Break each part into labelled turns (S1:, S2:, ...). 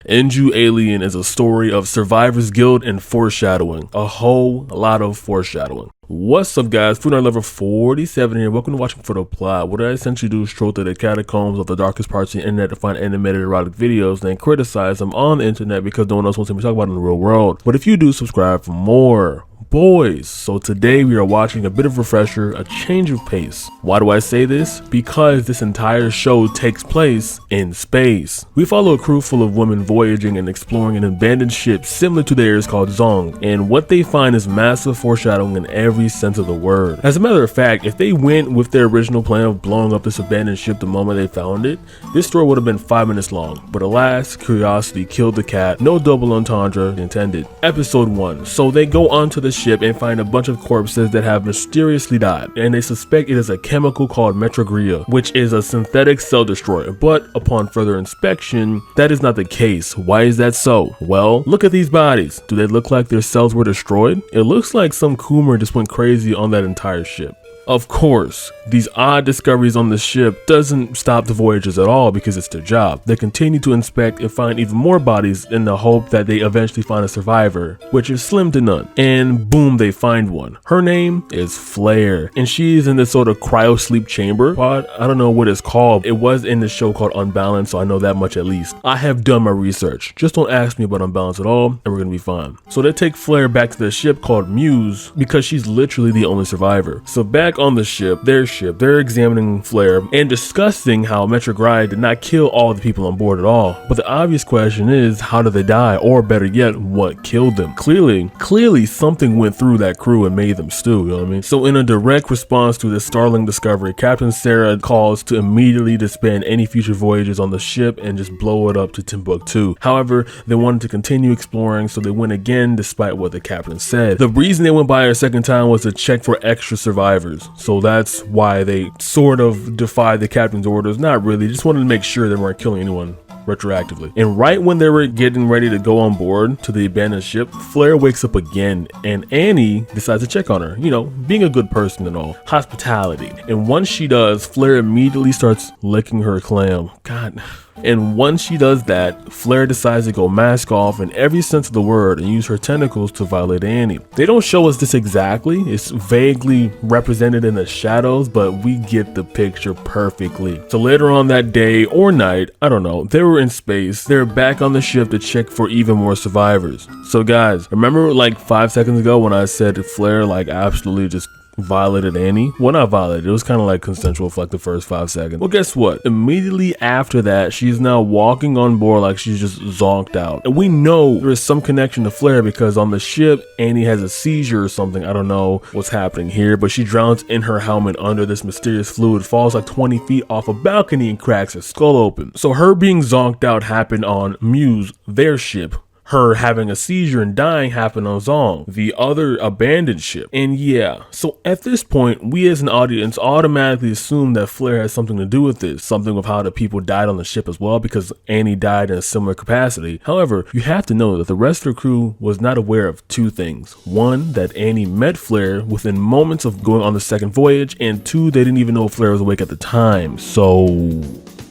S1: Injuu Alien is a story of survivor's guilt and foreshadowing. A whole lot of foreshadowing. What's up, guys? Food Level 47 here. Welcome to Watching for the Plot. What I essentially do is stroll through the catacombs of the darkest parts of the internet to find animated erotic videos, then criticize them on the internet because no one else wants to talk about it in the real world. But if you do, subscribe for more. Boys, so today we are watching a bit of refresher, a change of pace. Why do I say this? Because this entire show takes place in space. We follow a crew full of women voyaging and exploring an abandoned ship similar to theirs called Zogne, and what they find is massive foreshadowing in every sense of the word. As a matter of fact, if they went with their original plan of blowing up this abandoned ship the moment they found it, this story would have been 5 minutes long. But alas, curiosity killed the cat. No double entendre intended. Episode 1. So they go onto the ship and find a bunch of corpses that have mysteriously died, and they suspect it is a chemical called Metrogria, which is a synthetic cell destroyer. But upon further inspection, that is not the case. Why is that so? Well, look at these bodies. Do they look like their cells were destroyed? It looks like some Coomer just went crazy on that entire ship. Of course, these odd discoveries on the ship doesn't stop the Voyages at all because it's their job. They continue to inspect and find even more bodies in the hope that they eventually find a survivor, which is slim to none. And boom, they find one. Her name is Flair, and she's in this sort of cryo sleep chamber pod. I don't know what it's called. It was in the show called Unbalanced, so I know that much at least. I have done my research. Just don't ask me about Unbalanced at all, and we're gonna be fine. So they take Flair back to the ship called Muse because she's literally the only survivor. So back on the ship, they're examining Flair and discussing how Metrogria did not kill all the people on board at all. But the obvious question is, how did they die? Or better yet, what killed them? Clearly something went through that crew and made them stew, you know what I mean? So in a direct response to this startling discovery, Captain Sarah calls to immediately disband any future voyages on the ship and just blow it up to Timbuktu. However, they wanted to continue exploring, so they went again despite what the captain said. The reason they went by a second time was to check for extra survivors. So that's why they sort of defied the captain's orders. Not really, just wanted to make sure they weren't killing anyone retroactively. And right when they were getting ready to go on board to the abandoned ship, Flair wakes up again and Annie decides to check on her, you know, being a good person and all, hospitality. And once she does, Flair immediately starts licking her clam. God. And once she does that, Flair decides to go mask off in every sense of the word and use her tentacles to violate Annie. They don't show us this exactly, it's vaguely represented in the shadows, but we get the picture perfectly. So later on that day or night, I don't know, they were in space, they're back on the ship to check for even more survivors. So guys, remember like 5 seconds ago when I said Flair like absolutely just violated Annie? Well, not violated, it was kind of like consensual for like the first 5 seconds. Well, guess what? Immediately after that, she's now walking on board like she's just zonked out. And we know there is some connection to Flair because on the ship, Annie has a seizure or something. I don't know what's happening here, but she drowns in her helmet under this mysterious fluid, falls like 20 feet off a balcony and cracks her skull open. So her being zonked out happened on Muse, their ship. Her having a seizure and dying happened on Zogne, the other abandoned ship. And yeah, so at this point, we as an audience automatically assume that Flair has something to do with this, something with how the people died on the ship as well, because Annie died in a similar capacity. However, you have to know that the rest of the crew was not aware of two things. One, that Annie met Flair within moments of going on the second voyage, and two, they didn't even know Flair was awake at the time. So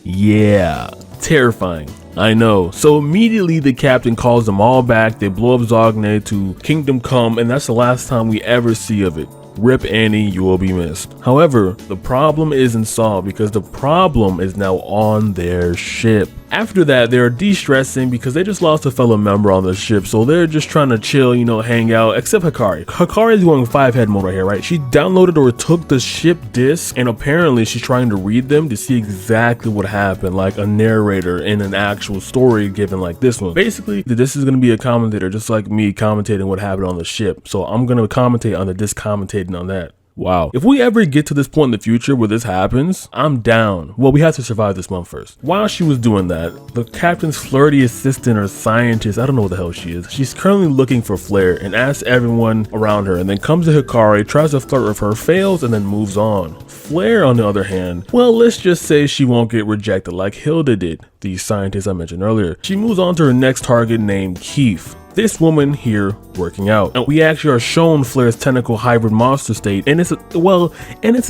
S1: yeah, terrifying. I know. So immediately the captain calls them all back. They blow up Zogne to Kingdom Come, and that's the last time we ever see of it. Rip Annie, you will be missed. However, the problem isn't solved because the problem is now on their ship. After that, they're de-stressing because they just lost a fellow member on the ship, so they're just trying to chill, you know, hang out, except Hikari. Hikari is going 5-head mode right here, right? She downloaded or took the ship disc, and apparently she's trying to read them to see exactly what happened, like a narrator in an actual story given like this one. Basically, this is going to be a commentator just like me commentating what happened on the ship, so I'm going to commentate on the disc commentating on that. Wow. If we ever get to this point in the future where this happens, I'm down. Well, we have to survive this month first. While she was doing that, the captain's flirty assistant or scientist, I don't know what the hell she is, she's currently looking for Flair and asks everyone around her, and then comes to Hikari, tries to flirt with her, fails, and then moves on. Flair, on the other hand, well, let's just say she won't get rejected like Hilda did, the scientist I mentioned earlier. She moves on to her next target named Keith. this woman here working out. And we actually are shown Flair's tentacle hybrid monster state, and it's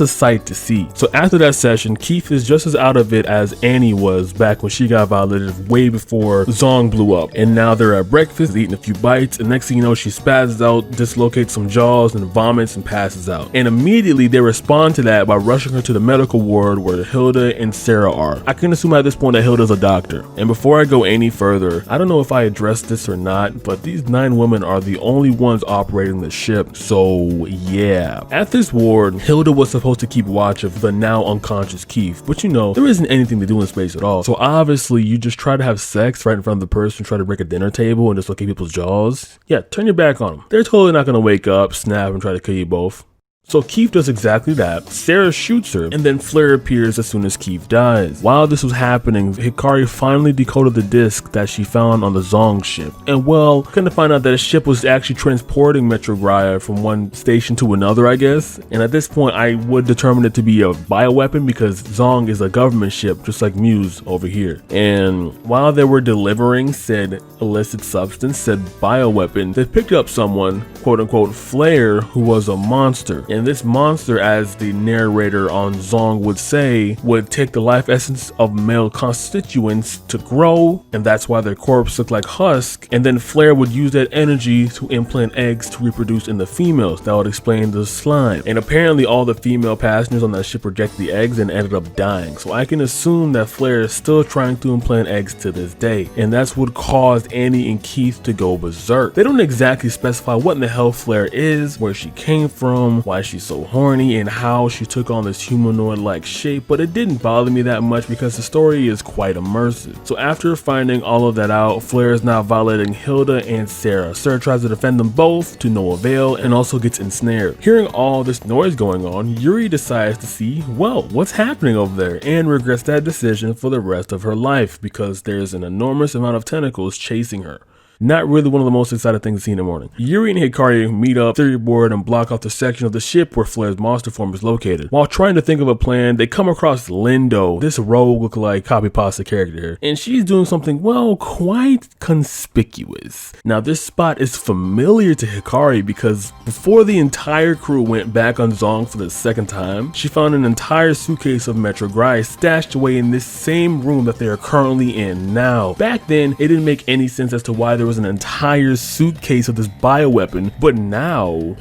S1: a sight to see. So after that session, Keith is just as out of it as Annie was back when she got violated way before Zogne blew up. And now they're at breakfast, eating a few bites, and next thing you know, she spazzes out, dislocates some jaws, and vomits and passes out. And immediately they respond to that by rushing her to the medical ward where Hilda and Sarah are. I can assume at this point that Hilda's a doctor. And before I go any further, I don't know if I addressed this or not, but these 9 women are the only ones operating the ship. So yeah. At this ward, Hilda was supposed to keep watch of the now unconscious Keith, but you know, there isn't anything to do in space at all. So obviously you just try to have sex right in front of the person, try to break a dinner table and dislocate people's jaws. Yeah, turn your back on them. They're totally not gonna wake up, snap, and try to kill you both. So Keith does exactly that. Sarah shoots her, and then Flair appears as soon as Keith dies. While this was happening, Hikari finally decoded the disc that she found on the Zogne ship. And well, couldn't find out that a ship was actually transporting Metrogria from one station to another, I guess. And at this point, I would determine it to be a bioweapon because Zogne is a government ship, just like Muse over here. And while they were delivering said illicit substance, said bioweapon, they picked up someone, quote unquote, Flair, who was a monster. And this monster, as the narrator on Zogne would say, would take the life essence of male constituents to grow, and that's why their corpse looked like husk, and then Flair would use that energy to implant eggs to reproduce in the females. That would explain the slime. And apparently all the female passengers on that ship rejected the eggs and ended up dying. So I can assume that Flair is still trying to implant eggs to this day, and that's what caused Annie and Keith to go berserk. They don't exactly specify what in the hell Flair is, where she came from, why she's so horny, and how she took on this humanoid-like shape, but it didn't bother me that much because the story is quite immersive. So after finding all of that out, Flair is now violating Hilda and Sarah. Sarah tries to defend them both to no avail and also gets ensnared. Hearing all this noise going on, Yuri decides to see, well, what's happening over there, and regrets that decision for the rest of her life because there's an enormous amount of tentacles chasing her. Not really one of the most exciting things to see in the morning. Yuri and Hikari meet up, theory board, and block off the section of the ship where Flair's monster form is located. While trying to think of a plan, they come across Lindo, this rogue look-alike copy pasta character, and she's doing something, well, quite conspicuous. Now this spot is familiar to Hikari because before the entire crew went back on Zogne for the second time, she found an entire suitcase of Metrogria stashed away in this same room that they are currently in now. Back then, it didn't make any sense as to why there was an entire suitcase of this bioweapon, but now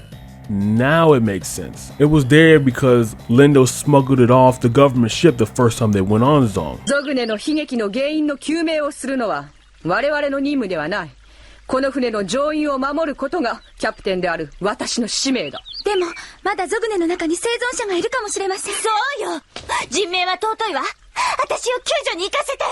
S1: it makes sense. It was there because Lindo smuggled it off the government ship the first time they went on Zogne.
S2: Zogne の悲劇の原因の究明をするのは我々の任務ではない。この船の乗員を守ることがキャプテンである私の使命だ。
S3: でもまだゾグネの中に生存者がいるかもしれません。そうよ。人命は尊いわ。私を救助に行かせて。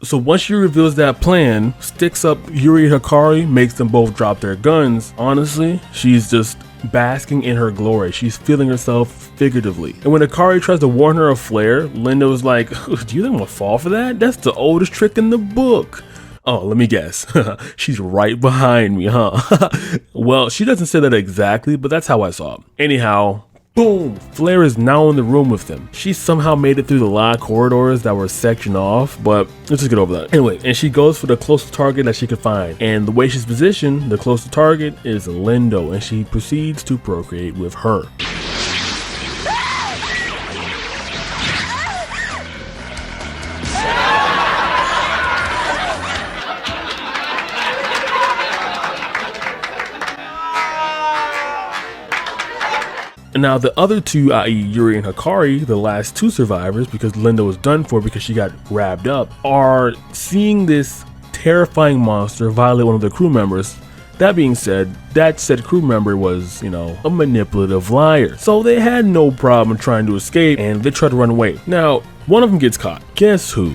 S1: So once she reveals that plan, sticks up Yuri and Hikari, makes them both drop their guns, honestly, she's just basking in her glory. She's feeling herself figuratively. And when Hikari tries to warn her of Flair, Lindo's like, do you think I'm gonna fall for that? That's the oldest trick in the book. Oh, let me guess. She's right behind me, huh? Well, she doesn't say that exactly, but that's how I saw it. Anyhow, boom! Flair is now in the room with them. She somehow made it through the locked corridors that were sectioned off, but let's just get over that. Anyway, and she goes for the closest target that she could find. And the way she's positioned, the closest target is Lindo, and she proceeds to procreate with her. Now the other two, i.e. Yuri and Hikari, the last two survivors, because Lindo was done for because she got grabbed up, are seeing this terrifying monster violate one of their crew members. That being said, that said crew member was, you know, a manipulative liar. So they had no problem trying to escape and they tried to run away. Now, one of them gets caught. Guess who?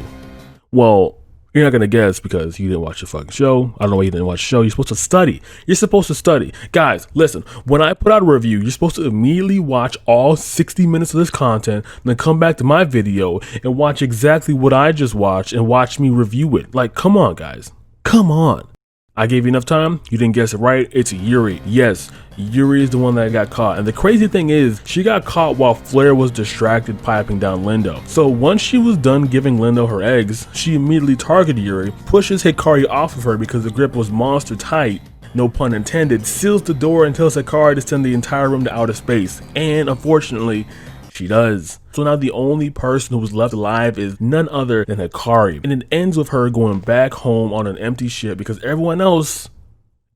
S1: Well, you're not gonna guess because you didn't watch the fucking show. I don't know why you didn't watch the show. You're supposed to study. You're supposed to study. Guys, listen, when I put out a review, you're supposed to immediately watch all 60 minutes of this content, then come back to my video and watch exactly what I just watched and watch me review it. Like, come on, guys. Come on. I gave you enough time. You didn't guess it right. It's Yuri. Yes, Yuri is the one that got caught. And the crazy thing is, she got caught while Flair was distracted piping down Lindo. So once she was done giving Lindo her eggs, she immediately targeted Yuri, pushes Hikari off of her because the grip was monster tight, no pun intended, seals the door and tells Hikari to send the entire room to outer space. And unfortunately, she does. So now the only person who was left alive is none other than Hikari. And it ends with her going back home on an empty ship because everyone else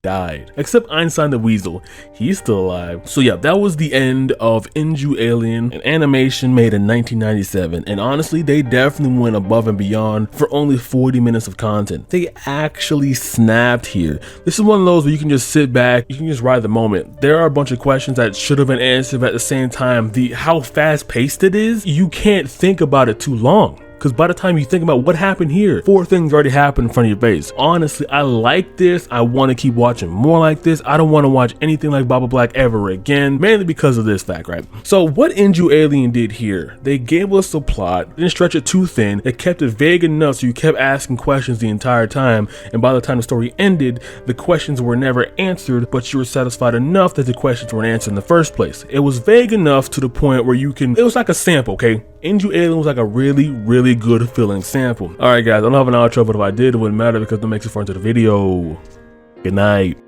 S1: died. Except Einstein the Weasel. He's still alive. So yeah, that was the end of Injuu Alien, an animation made in 1997. And honestly, they definitely went above and beyond for only 40 minutes of content. They actually snapped here. This is one of those where you can just sit back, you can just ride the moment. There are a bunch of questions that should have been answered, but at the same time, how fast paced it is, you can't think about it too long. Because by the time you think about what happened here, 4 things already happened in front of your face. Honestly, I like this. I want to keep watching more like this. I don't want to watch anything like Baba Black ever again, mainly because of this fact, right? So what Injuu Alien did here, they gave us a plot, didn't stretch it too thin, they kept it vague enough so you kept asking questions the entire time, and by the time the story ended, the questions were never answered, but you were satisfied enough that the questions weren't answered in the first place. It was vague enough to the point where it was like a sample, okay? Injuu Alien was like a really good feeling sample. Alright guys, I don't have an outro, but if I did, it wouldn't matter because that makes it far into the video. Good night.